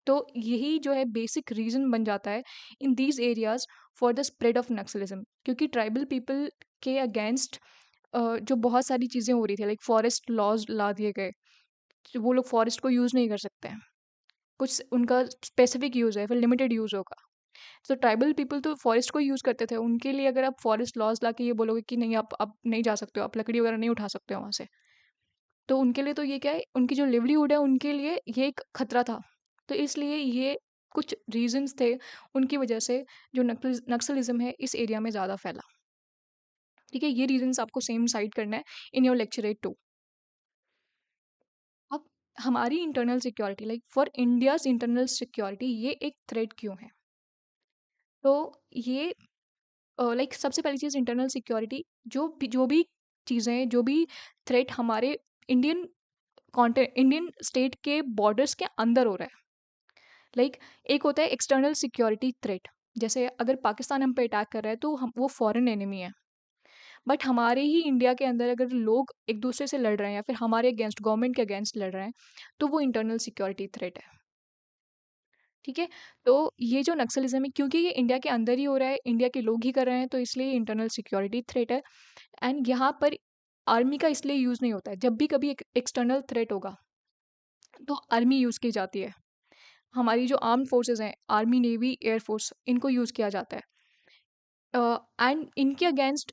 तो यही जो है बेसिक रीज़न बन जाता है in these areas for the spread of Naxalism, क्योंकि ट्राइबल पीपल के अगेंस्ट जो बहुत सारी चीज़ें हो रही थी, लाइक फॉरेस्ट लॉज ला दिए गए, जो वो लोग फॉरेस्ट को यूज़ नहीं कर सकते हैं, कुछ उनका स्पेसिफिक यूज़ है, फिर लिमिटेड यूज़ होगा। तो ट्राइबल पीपल तो फॉरेस्ट को यूज़ करते थे, उनके लिए अगर आप फॉरेस्ट लॉज ला के ये बोलोगे कि नहीं आप नहीं जा सकते हो, आप लकड़ी वगैरह नहीं उठा सकते हो वहाँ से, तो उनके लिए तो ये क्या है, उनकी जो लिवलीहुड है उनके लिए ये एक खतरा था। तो इसलिए ये कुछ रीजंस थे, उनकी वजह से जो नक्सलिज्म है इस एरिया में ज़्यादा फैला। ठीक है, ये रीजंस आपको सेम साइड करना है इन योर लेक्चरेट टू। अब हमारी internal security, like for India's internal security, ये एक थ्रेट क्यों है? तो ये लाइक सबसे पहली चीज़, इंटरनल सिक्योरिटी, जो भी चीज़ें, जो भी थ्रेट हमारे इंडियन इंडियन स्टेट के बॉर्डर्स के अंदर हो रहा है, लाइक एक होता है एक्सटर्नल सिक्योरिटी थ्रेट। जैसे अगर पाकिस्तान हम पे अटैक कर रहा है तो हम वो फॉरेन एनिमी है, बट हमारे ही इंडिया के अंदर अगर लोग एक दूसरे से लड़ रहे हैं या फिर हमारे अगेंस्ट गवर्नमेंट के अगेंस्ट लड़ रहे हैं, तो वो इंटरनल सिक्योरिटी थ्रेट है। ठीक है? तो ये जो नक्सलिज्म है, क्योंकि ये इंडिया के अंदर ही हो रहा है, इंडिया के लोग ही कर रहे हैं, तो इसलिए ये इंटरनल सिक्योरिटी थ्रेट है। एंड यहाँ पर आर्मी का इसलिए यूज़ नहीं होता है। जब भी कभी एक एक्सटर्नल थ्रेट होगा, तो आर्मी यूज़ की जाती है। हमारी जो आर्म्ड फोर्सेज़ हैं, आर्मी, नेवी, एयर फोर्स, इनको यूज़ किया जाता है। एंड इनके अगेंस्ट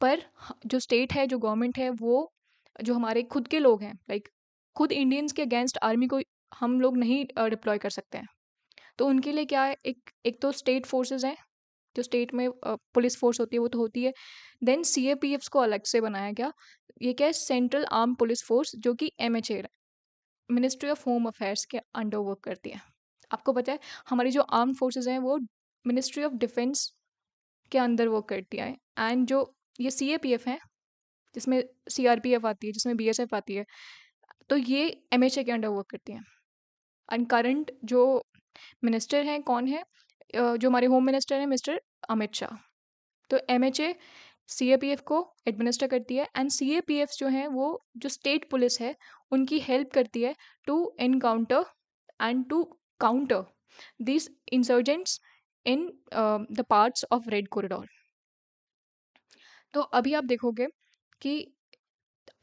पर जो स्टेट है, जो गवर्नमेंट है, वो जो हमारे खुद के लोग हैं, लाइक खुद इंडियंस के अगेंस्ट आर्मी को हम लोग नहीं डिप्लॉय कर सकते हैं। तो उनके लिए क्या है, एक एक तो स्टेट फोर्सेस हैं, जो स्टेट में पुलिस फोर्स होती है, वो तो होती है। देन सीएपीएफ्स को अलग से बनाया गया। ये क्या है, सेंट्रल आर्म पुलिस फोर्स, जो कि MHA, ministry of home affairs के अंडर वर्क करती है। आपको पता है, हमारी जो आर्म फोर्सेस हैं, वो मिनिस्ट्री ऑफ डिफेंस के अंदर वर्क करती है। एंड जो ये सीएपीएफ है, जिसमें सीआरपीएफ आती है, जिसमें बीएसएफ आती है, तो ये एमएचए के अंडर वर्क करती हैं। एंड करंट जो मिनिस्टर हैं, कौन है? जो हमारे होम मिनिस्टर हैं, मिस्टर अमित शाह। तो एमएचए सीएपीएफ को एडमिनिस्टर करती है। एंड सीएपीएफ जो हैं, वो जो स्टेट पुलिस है, उनकी हेल्प करती है to encounter and to counter this insurgents in the parts of red corridor. तो अभी आप देखोगे कि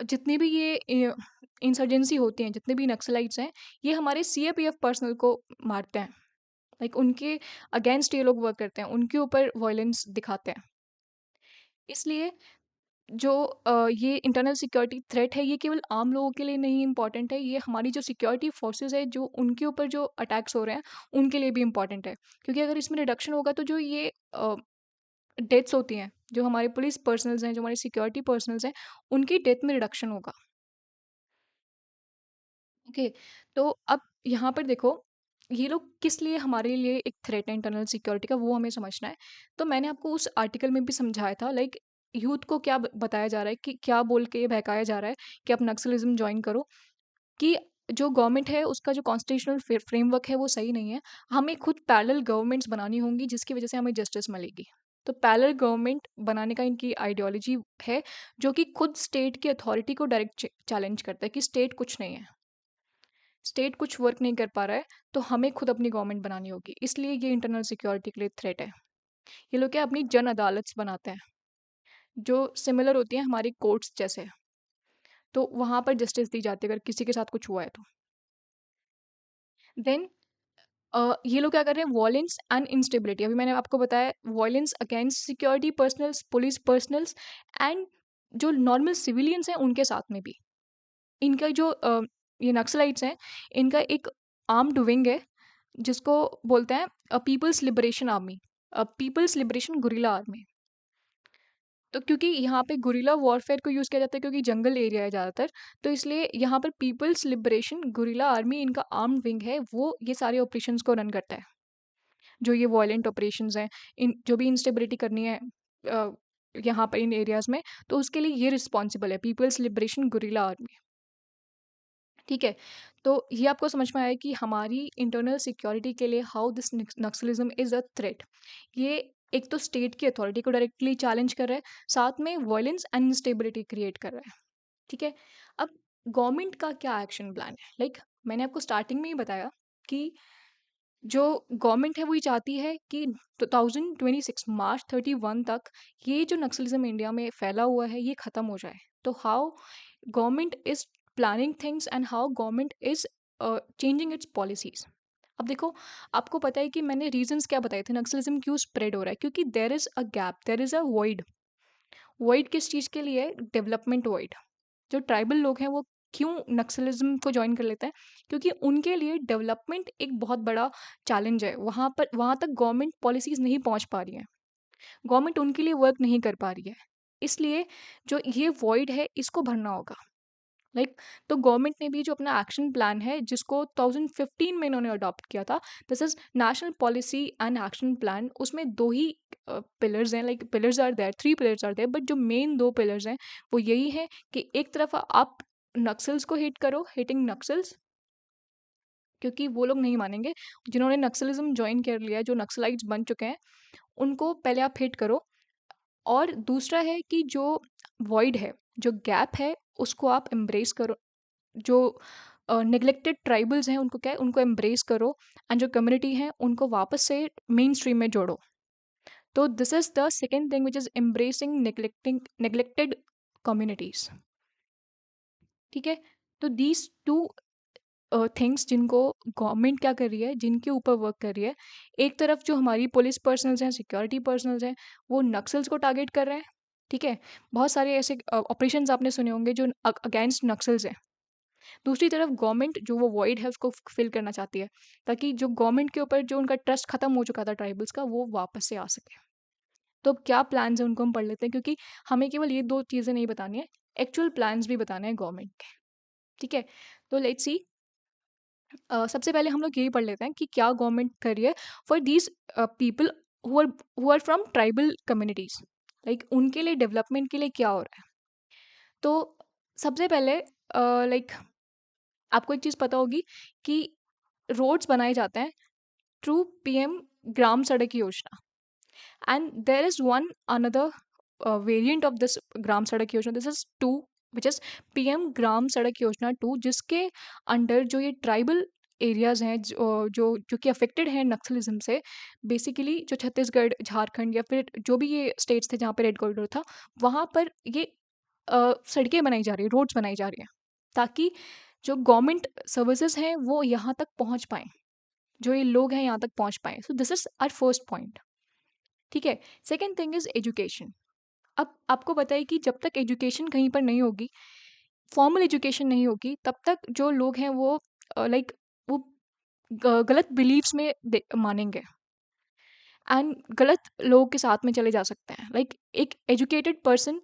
जितनी भी ये इंसर्जेंसी होती हैं, जितने भी नक्सलाइट्स हैं, ये हमारे सीएपीएफ पर्सनल को मारते हैं। लाइक उनके अगेंस्ट ये लोग वर्क करते हैं, उनके ऊपर वायलेंस दिखाते हैं। इसलिए जो ये इंटरनल सिक्योरिटी थ्रेट है, ये केवल आम लोगों के लिए नहीं इम्पॉर्टेंट है, ये हमारी जो सिक्योरिटी फोर्सेस है, जो उनके ऊपर जो अटैक्स हो रहे हैं, उनके लिए भी इम्पॉर्टेंट है। क्योंकि अगर इसमें रिडक्शन होगा, तो जो ये डेथ्स होती हैं, जो हमारे पुलिस पर्सनल्स हैं, जो हमारे सिक्योरिटी पर्सनल्स हैं, उनकी डेथ में रिडक्शन होगा। ओके। तो अब यहाँ पर देखो, ये लोग किस लिए हमारे लिए एक थ्रेट है इंटरनल सिक्योरिटी का, वो हमें समझना है। तो मैंने आपको उस आर्टिकल में भी समझाया था, लाइक यूथ को क्या बताया जा रहा है, कि क्या बोल के बहकाया जा रहा है कि आप नक्सलिज्म ज्वाइन करो, कि जो गवर्नमेंट है, उसका जो कॉन्स्टिट्यूशनल फ्रेमवर्क है, वो सही नहीं है। हमें खुद पैरेलल गवर्नमेंट्स बनानी होंगी, जिसकी वजह से हमें जस्टिस मिलेगी। तो पैरेलल गवर्नमेंट बनाने का इनकी आइडियोलॉजी है, जो कि खुद स्टेट की अथॉरिटी को डायरेक्ट चैलेंज करता है कि स्टेट कुछ नहीं है, स्टेट कुछ वर्क नहीं कर पा रहा है, तो हमें खुद अपनी गवर्नमेंट बनानी होगी। इसलिए ये इंटरनल सिक्योरिटी के लिए थ्रेट है। ये लोग क्या अपनी जन अदालत बनाते हैं, जो सिमिलर होती हैं हमारी कोर्ट्स जैसे। तो वहाँ पर जस्टिस दी जाती है अगर किसी के साथ कुछ हुआ है तो। देन ये लोग क्या कर रहे हैं, वॉयलेंस एंड इंस्टेबिलिटी, अभी मैंने आपको बताया, violence against security personnels, police personnels, and जो नॉर्मल सिविलियंस हैं, उनके साथ में भी। इनका जो ये नक्सलाइट्स हैं, इनका एक आर्म्ड विंग है, जिसको बोलते हैं people's liberation army, people's liberation guerrilla army. तो क्योंकि यहाँ पे गुरिल्ला वॉरफेयर को यूज़ किया जाता है, क्योंकि जंगल एरिया है ज़्यादातर, तो इसलिए यहाँ पर पीपल्स लिबरेशन गुरिल्ला आर्मी, इनका आर्म्ड विंग है, वो ये सारे ऑपरेशंस को रन करता है। जो ये वॉयलेंट ऑपरेशंस हैं, इन जो भी इंस्टेबिलिटी करनी है अ, यहाँ पर इन एरियाज़ में, तो उसके लिए ये रिस्पॉन्सिबल है, पीपल्स लिबरेशन गुरिल्ला आर्मी। ठीक है? तो ये आपको समझ में आया कि हमारी इंटरनल सिक्योरिटी के लिए how this Naxalism is a threat. ये एक तो स्टेट की अथॉरिटी को डायरेक्टली चैलेंज कर रहा है, साथ में वायलेंस एंड इंस्टेबिलिटी क्रिएट कर रहा है। ठीक है? अब गवर्नमेंट का क्या एक्शन प्लान है? लाइक मैंने आपको स्टार्टिंग में ही बताया कि जो गवर्नमेंट है, वो ये चाहती है कि 2026 मार्च 31 तक ये जो नक्सलिज्म इंडिया में फैला हुआ है, ये ख़त्म हो जाए। तो how government is planning things and how government is changing it's policies. अब देखो, आपको पता है कि मैंने रीज़न्स क्या बताए थे, नक्सलिज्म क्यों स्प्रेड हो रहा है, क्योंकि there is a gap, there is a void. Void किस चीज़ के लिए है? Development void. जो ट्राइबल लोग हैं, वो क्यों नक्सलिज्म को जॉइन कर लेते हैं? क्योंकि उनके लिए डेवलपमेंट एक बहुत बड़ा चैलेंज है। वहाँ तक गवर्नमेंट पॉलिसीज़ नहीं पहुँच पा रही हैं। गवर्नमेंट उनके लिए वर्क नहीं कर पा रही है। इसलिए जो ये वॉइड है, इसको भरना होगा। लाइक तो गवर्नमेंट ने भी जो अपना एक्शन प्लान है, जिसको 2015 में इन्होंने अडॉप्ट किया था, this is national policy and action plan. उसमें 2 ही पिलर्स हैं, like pillars are there, 3 pillars are there, but जो मेन 2 पिलर्स हैं, वो यही है कि एक तरफ आप नक्सल्स को हिट करो, हिटिंग नक्सल्स, क्योंकि वो लोग नहीं मानेंगे। जिन्होंने नक्सलिज़्म जॉइन कर लिया है, जो नक्सलाइट्स बन चुके हैं, उनको पहले आप हिट करो। और दूसरा है कि जो वॉइड है, जो गैप है, उसको आप एम्ब्रेस करो। जो नेग्लेक्टेड ट्राइबल्स हैं उनको क्या है, उनको एम्ब्रेस करो, एंड जो कम्युनिटी है उनको वापस से मेन स्ट्रीम में जोड़ो। तो this is the second thing which is embracing neglected communities. ठीक है। तो दीज टू थिंग्स जिनको गवर्नमेंट क्या कर रही है, जिनके ऊपर वर्क कर रही है, एक तरफ जो हमारी पुलिस पर्सनल्स हैं, सिक्योरिटी पर्सनल्स हैं, वो नक्सल्स को टारगेट कर रहे हैं। ठीक है। बहुत सारे ऐसे ऑपरेशंस आपने सुने होंगे जो अगेंस्ट नक्सल्स हैं। दूसरी तरफ गवर्नमेंट जो वो वॉइड है उसको फिल करना चाहती है, ताकि जो गवर्नमेंट के ऊपर जो उनका ट्रस्ट खत्म हो चुका था ट्राइबल्स का, वो वापस से आ सके। तो अब क्या प्लान्स हैं उनको हम पढ़ लेते हैं, क्योंकि हमें केवल ये दो चीज़ें नहीं बतानी है, एक्चुअल प्लान्स भी बताने हैं गवर्नमेंट के। ठीक है। तो लेट्स सी, सबसे पहले हम लोग यही पढ़ लेते हैं कि क्या गवर्नमेंट कर रही है for these people who are from tribal communities, like उनके लिए डेवलपमेंट के लिए क्या हो रहा है। तो सबसे पहले लाइक आपको एक चीज़ पता होगी कि रोड्स बनाए जाते हैं थ्रू पीएम ग्राम सड़क योजना, and there is one another variant of this ग्राम सड़क योजना, this is 2, which is PM ग्राम सड़क योजना 2, जिसके अंडर जो ये ट्राइबल एरियाज हैं जो जो कि अफेक्टेड हैं नक्सलिज्म से, बेसिकली जो छत्तीसगढ़, झारखंड या फिर जो भी ये स्टेट्स थे जहाँ पे रेड कॉरिडोर था, वहाँ पर ये सड़कें बनाई जा रही है, रोड्स बनाई जा रही हैं, ताकि जो गवर्नमेंट सर्विसेज हैं वो यहाँ तक पहुँच पाएँ, जो ये लोग हैं यहाँ तक पहुँच पाएँ। So this is our first point. ठीक है। Second thing is education. अब आपको पता है कि जब तक एजुकेशन कहीं पर नहीं होगी, फॉर्मल एजुकेशन नहीं होगी, तब तक जो लोग हैं वो लाइक वो गलत बिलीव्स में मानेंगे, एंड गलत लोगों के साथ में चले जा सकते हैं। लाइक एक एजुकेटेड पर्सन,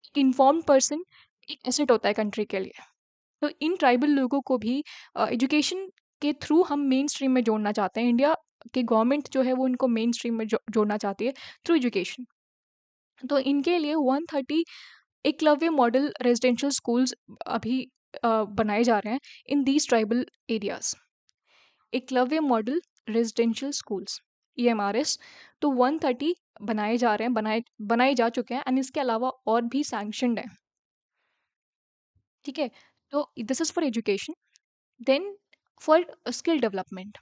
एक इन्फॉर्म्ड पर्सन एक एसेट होता है कंट्री के लिए। तो इन ट्राइबल लोगों को भी एजुकेशन के थ्रू हम मेन स्ट्रीम में जोड़ना चाहते हैं। इंडिया की गवर्नमेंट जो है वो इनको मेन स्ट्रीम में जोड़ना चाहती है थ्रू एजुकेशन। तो इनके लिए 130 एकलव्य मॉडल रेजिडेंशियल स्कूल्स अभी बनाए जा रहे हैं इन these tribal areas. Eklavya model residential schools, EMRS। तो 130 बनाए जा रहे हैं, बनाए बनाए जा चुके हैं, एंड इसके अलावा और भी सैंक्शनड है। ठीक है। तो this is for education. Then for skill development.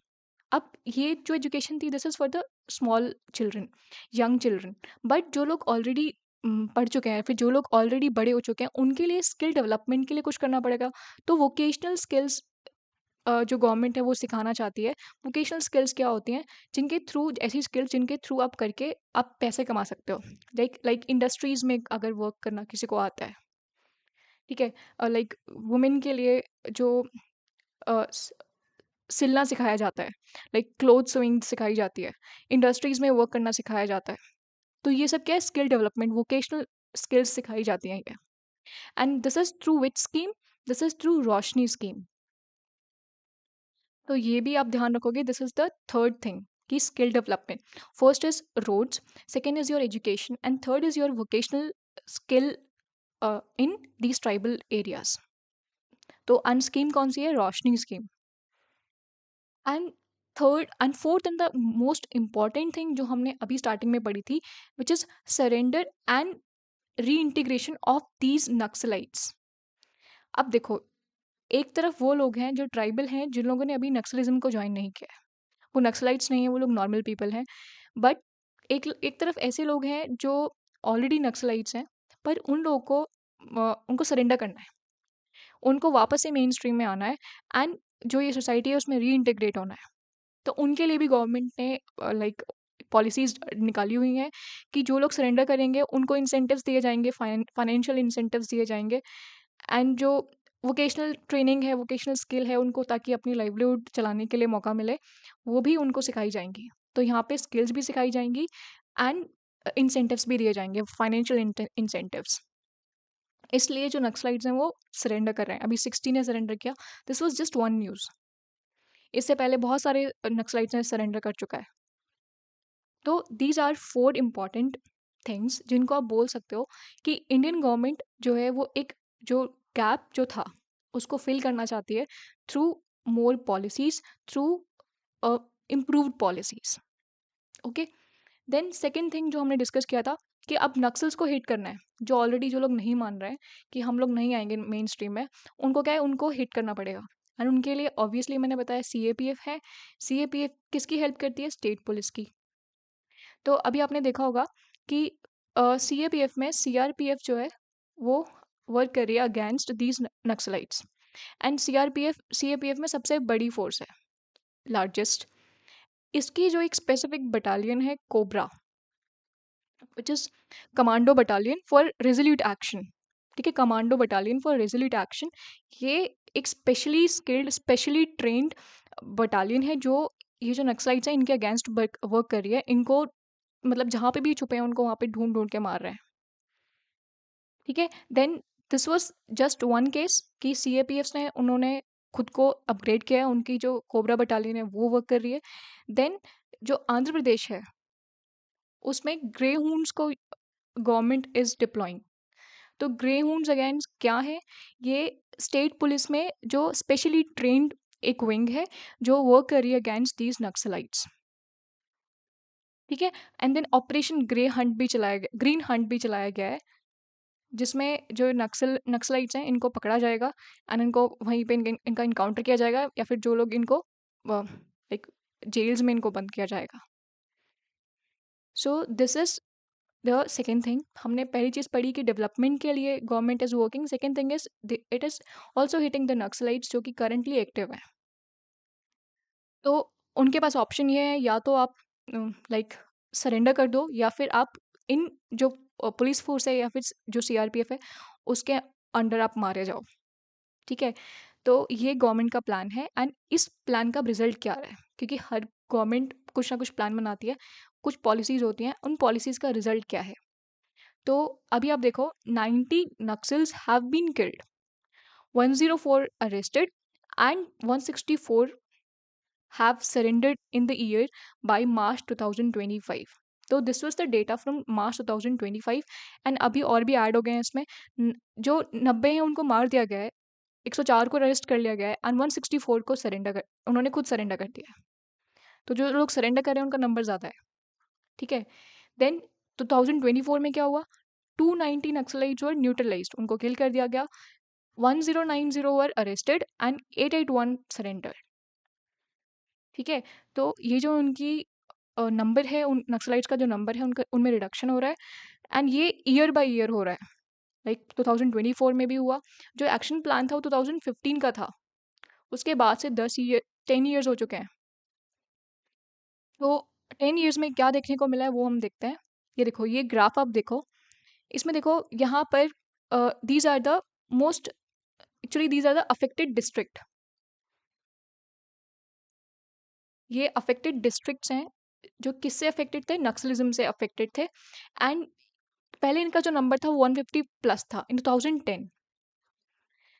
अब ये जो एजुकेशन थी, this is for the small children, young children. But जो लोग ऑलरेडी पढ़ चुके हैं, फिर जो लोग ऑलरेडी बड़े हो चुके हैं, उनके लिए स्किल डेवलपमेंट के लिए कुछ करना पड़ेगा। तो वोकेशनल स्किल्स जो गवर्नमेंट है वो सिखाना चाहती है। वोकेशनल स्किल्स क्या होती हैं, जिनके थ्रू, ऐसी स्किल्स जिनके थ्रू आप करके आप पैसे कमा सकते हो। लाइक इंडस्ट्रीज में अगर वर्क करना किसी को आता है। ठीक है। लाइक वुमेन के लिए जो सिलना सिखाया जाता है, लाइक क्लोथ सेविंग सिखाई जाती है, इंडस्ट्रीज में वर्क करना सिखाया जाता है। तो ये सब क्या है, स्किल डेवलपमेंट, वोकेशनल स्किल्स सिखाई जाती हैं ये। And this is through which scheme, this is through Roshni scheme. तो ये भी आप ध्यान रखोगे, this is the third thing कि skill development. First is roads, second is your education, and third is your vocational skill in these tribal areas. तो अन स्कीम कौन सी है, Roshni scheme. And third and fourth and the most important thing जो हमने अभी स्टार्टिंग में पढ़ी थी, which is surrender and re integration of these Naxalites. अब देखो, एक तरफ वो लोग हैं जो ट्राइबल हैं, जिन लोगों ने अभी नक्सलिज्म को ज्वाइन नहीं किया है, वो नक्सलाइट्स नहीं है, वो लोग नॉर्मल पीपल हैं। बट एक एक तरफ ऐसे लोग हैं जो ऑलरेडी नक्सलाइट्स हैं, पर उन लोगों को उनको सरेंडर करना है, उनको वापस से मेन स्ट्रीम में आना है, एंड जो ये सोसाइटी है उसमें री इंटीग्रेट होना है। तो उनके लिए भी गवर्नमेंट ने लाइक पॉलिसीज निकाली हुई हैं कि जो लोग सरेंडर करेंगे उनको इंसेंटिव्स दिए जाएंगे, फाइनेंशियल इंसेंटिव्स दिए जाएंगे, एंड जो वोकेशनल ट्रेनिंग है, वोकेशनल स्किल है उनको, ताकि अपनी लाइवलीहुड चलाने के लिए मौका मिले, वो भी उनको सिखाई जाएंगी। तो यहाँ पे स्किल्स भी सिखाई जाएंगी, एंड इंसेंटिव्स भी दिए जाएंगे, फाइनेंशियल इंसेंटिव्स। इसलिए जो नक्सलाइट्स हैं वो सरेंडर कर रहे हैं। अभी 60 ने सरेंडर किया, this was just one news. इससे पहले बहुत सारे नक्सलाइट्स ने सरेंडर कर चुका है। तो दीज आर 4 इम्पॉर्टेंट थिंग्स जिनको आप बोल सकते हो कि इंडियन गवर्नमेंट जो है वो एक जो गैप जो था उसको फिल करना चाहती है through more policies, through improved policies. Okay. Then second thing जो हमने डिस्कस किया था कि अब नक्सल्स को हिट करना है, जो ऑलरेडी जो लोग नहीं मान रहे हैं कि हम लोग नहीं आएंगे मेन स्ट्रीम में, उनको क्या है, उनको हिट करना पड़ेगा। एंड उनके लिए ऑब्वियसली मैंने बताया सीएपीएफ है। सीएपीएफ किसकी हेल्प करती है? स्टेट पुलिस की। तो अभी आपने देखा होगा कि सीएपीएफ में सीआरपीएफ जो है वो वर्क कर रही है against these Naxalites. And CAPF में सबसे बड़ी फोर्स है, लार्जेस्ट। इसकी जो एक स्पेसिफिक बटालियन है COBRA, which is commando battalion for resolute action. ठीक है, commando battalion for resolute action. ये एक specially skilled, specially trained battalion है जो ये जो नक्सलाइट्स हैं इनके अगेंस्ट वर्क कर रही है। इनको मतलब जहाँ पे भी छुपे हैं उनको वहाँ पे ढूंढ ढूंढ के मार रहे हैं। ठीक है, then this was just one case कि सीएपीएफ ने उन्होंने खुद को अपग्रेड किया है, उनकी जो कोबरा बटालियन है वो वर्क कर रही है। देन जो आंध्र प्रदेश है उसमें ग्रे हूंड्स को गवर्नमेंट इज डिप्लॉइंग। तो ग्रे हूंड्स अगेंस्ट क्या है? ये स्टेट पुलिस में जो स्पेशली ट्रेन्ड एक विंग है जो वर्क कर रही है अगेंस्ट दीज नक्सलाइट्स। ठीक है, and then operation green hunt भी चलाया गया है, जिसमें जो नक्सलाइट्स हैं इनको पकड़ा जाएगा एंड इनको वहीं पे इनका इनकाउंटर किया जाएगा, या फिर जो लोग इनको लाइक जेल्स में इनको बंद किया जाएगा। So this is the second thing. हमने पहली चीज़ पढ़ी कि डेवलपमेंट के लिए government is working. Second thing is it is also hitting the Naxalites जो कि करंटली एक्टिव है। तो उनके पास ऑप्शन ये है, या तो आप लाइक सरेंडर कर दो, या फिर आप इन जो पुलिस फोर्स है या फिर जो सीआरपीएफ है उसके अंडर आप मारे जाओ। ठीक है, तो ये गवर्नमेंट का प्लान है। एंड इस प्लान का रिजल्ट क्या रहा है, क्योंकि हर गवर्नमेंट कुछ ना कुछ प्लान बनाती है, कुछ पॉलिसीज होती हैं, उन पॉलिसीज का रिजल्ट क्या है। तो अभी आप देखो, 90 Naxals have been killed, 104 arrested and 164 have surrendered in the year by March 2025. तो this was the data from March 2025। And अभी और भी ऐड हो गए हैं इसमें। जो 90 हैं उनको मार दिया गया है, 104 को अरेस्ट कर लिया गया है एंड 164 को उन्होंने खुद सरेंडर कर दिया है। तो जो लोग सरेंडर कर रहे हैं उनका नंबर ज़्यादा है। ठीक है, देन 2024 में क्या हुआ? 290 नक्सलाइट्स वर न्यूट्रलाइज्ड, उनको किल कर दिया गया। 1090 वर अरेस्टेड एंड 881 सरेंडर। ठीक है, तो ये जो उनकी नंबर है, उन नक्सलाइट्स का जो नंबर है उनका उनमें रिडक्शन हो रहा है। एंड ये ईयर बाय ईयर हो रहा है। लाइक 2024 में भी हुआ। जो एक्शन प्लान था वो 2015 का था, उसके बाद से 10 ईयर्स हो चुके हैं। तो 10 ईयर्स में क्या देखने को मिला है वो हम देखते हैं। ये देखो, ये ग्राफ आप देखो, इसमें देखो यहाँ पर these are the most, actually these are the affected district. ये अफेक्टेड डिस्ट्रिक्ट्स हैं जो किससे अफेक्टेड थे? नक्सलिज्म से अफेक्टेड थे। एंड पहले इनका जो नंबर था वो 150 प्लस था इन 2010।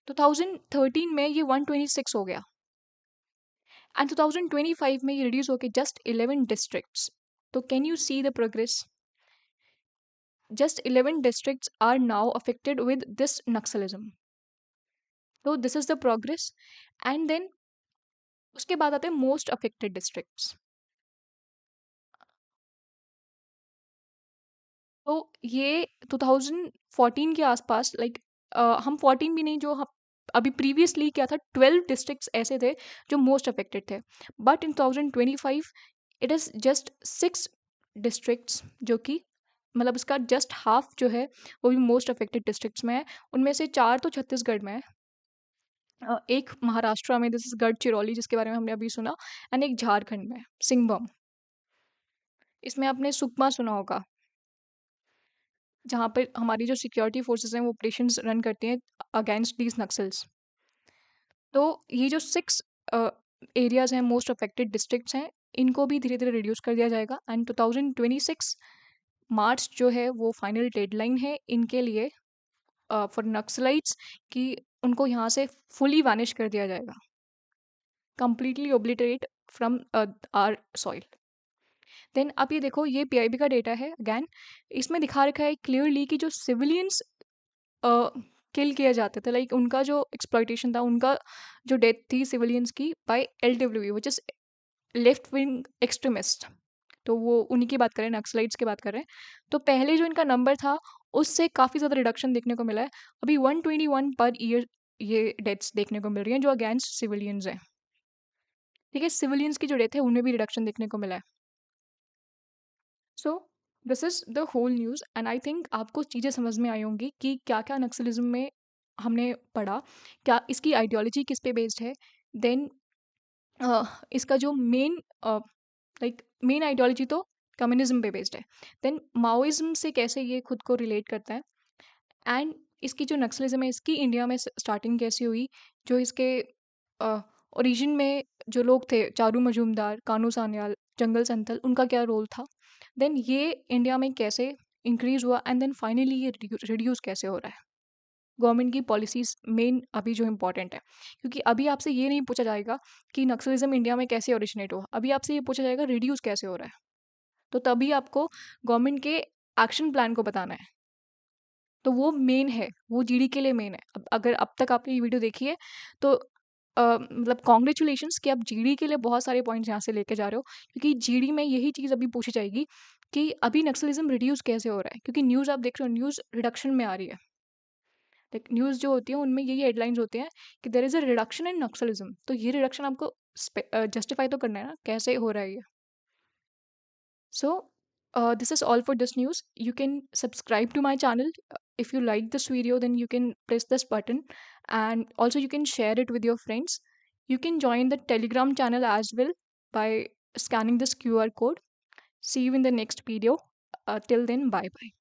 2013 में ये 126 हो गया एंड 2025 में ये रिड्यूस होकर जस्ट 11 डिस्ट्रिक्ट्स। तो can you see the progress? Just 11 districts are now affected with this naxalism. तो this is the progress. And then उसके बाद आते हैं मोस्ट अफेक्टेड डिस्ट्रिक्ट्स। तो ये 2014 के आसपास, लाइक हम 14 भी नहीं, जो हम अभी प्रीवियसली क्या था, 12 डिस्ट्रिक्ट्स ऐसे थे जो मोस्ट अफेक्टेड थे। But in 2025 it is just 6 districts, जो कि मतलब इसका जस्ट हाफ जो है वो भी मोस्ट अफेक्टेड डिस्ट्रिक्ट्स में है। उनमें से 4 तो छत्तीसगढ़ में है, एक महाराष्ट्र में, दिस इज गढ़चिरौली जिसके बारे में हमने अभी सुना, एंड एक झारखंड में सिंहभूम। इसमें आपने सुकमा सुना होगा, जहाँ पर हमारी जो सिक्योरिटी फोर्सेस हैं वो ऑपरेशंस रन करती हैं अगेंस्ट दीज नक्सल्स। तो ये जो 6 एरियाज हैं, मोस्ट अफेक्टेड डिस्ट्रिक्ट्स हैं, इनको भी धीरे धीरे रिड्यूस कर दिया जाएगा। एंड 2026 मार्च जो है वो फाइनल डेडलाइन है इनके लिए फॉर नक्सलाइट्स, कि उनको यहाँ से फुली वैनिश कर दिया जाएगा, completely obliterate from our soil. Then अब ये देखो, ये पीआईबी का डेटा है अगैन। इसमें दिखा रखा है क्लियरली कि जो सिविलियंस किल किए जाते थे, लाइक उनका जो एक्सप्लॉइटेशन था, उनका जो डेथ थी सिविलियंस की by L W, which is left wing extremist. तो वो उन्हीं की बात कर रहे हैं, नक्सलाइट्स की बात कर रहे हैं। तो पहले जो इनका नंबर था उससे काफ़ी ज़्यादा रिडक्शन देखने को मिला है। अभी 121 पर ईयर ये डेथ्स देखने को मिल रही हैं जो अगेंस्ट सिविलियंस हैं। ठीक है, सिविलियंस की जो डेथ है उनमें भी रिडक्शन देखने को मिला है। So this is the whole news and I think आपको चीज़ें समझ में आई होंगी कि क्या क्या नक्सलिज्म में हमने पढ़ा, क्या इसकी आइडियोलॉजी किस पे बेस्ड है, देन इसका जो मेन लाइक मेन आइडियोलॉजी तो कम्युनिज्म पे बेस्ड है, देन माओइज्म से कैसे ये खुद को रिलेट करता है, एंड इसकी जो नक्सलिज्म है इसकी इंडिया में स्टार्टिंग कैसे हुई, जो इसके ओरिजिन में जो लोग थे चारू मजूमदार, कानू सान्याल, जंगल संथल, उनका क्या रोल था, देन ये इंडिया में कैसे इंक्रीज हुआ, एंड देन फाइनली ये रिड्यूस कैसे हो रहा है। गवर्नमेंट की पॉलिसीज मेन अभी जो इम्पोर्टेंट है, क्योंकि अभी आपसे ये नहीं पूछा जाएगा कि नक्सलिज्म इंडिया में कैसे ओरिजिनेट हुआ, अभी आपसे ये पूछा जाएगा रिड्यूस कैसे हो रहा है। तो तभी आपको गवर्नमेंट के एक्शन प्लान को बताना है। तो वो मेन है, वो जीडी के लिए मेन है। अब अगर अब तक आपने ये वीडियो देखी है तो मतलब कॉन्ग्रेचुलेशंस कि आप जीडी के लिए बहुत सारे पॉइंट्स यहाँ से लेके जा रहे हो, क्योंकि जीडी में यही चीज़ अभी पूछी जाएगी कि अभी नक्सलिज्म रिड्यूस कैसे हो रहा है, क्योंकि न्यूज़ आप देख रहे हो न्यूज़ रिडक्शन में आ रही है। लाइक न्यूज़ जो होती है उनमें यही हेडलाइंस होते हैं कि there is a reduction in Naxalism, तो ये रिडक्शन आपको जस्टिफाई तो करना है ना, कैसे हो रहा है ये। So, this is all for this news. You can subscribe to my channel. If you like this video, then you can press this button, and also you can share it with your friends. You can join the Telegram channel as well by scanning this QR code. See you in the next video. Till then, bye bye.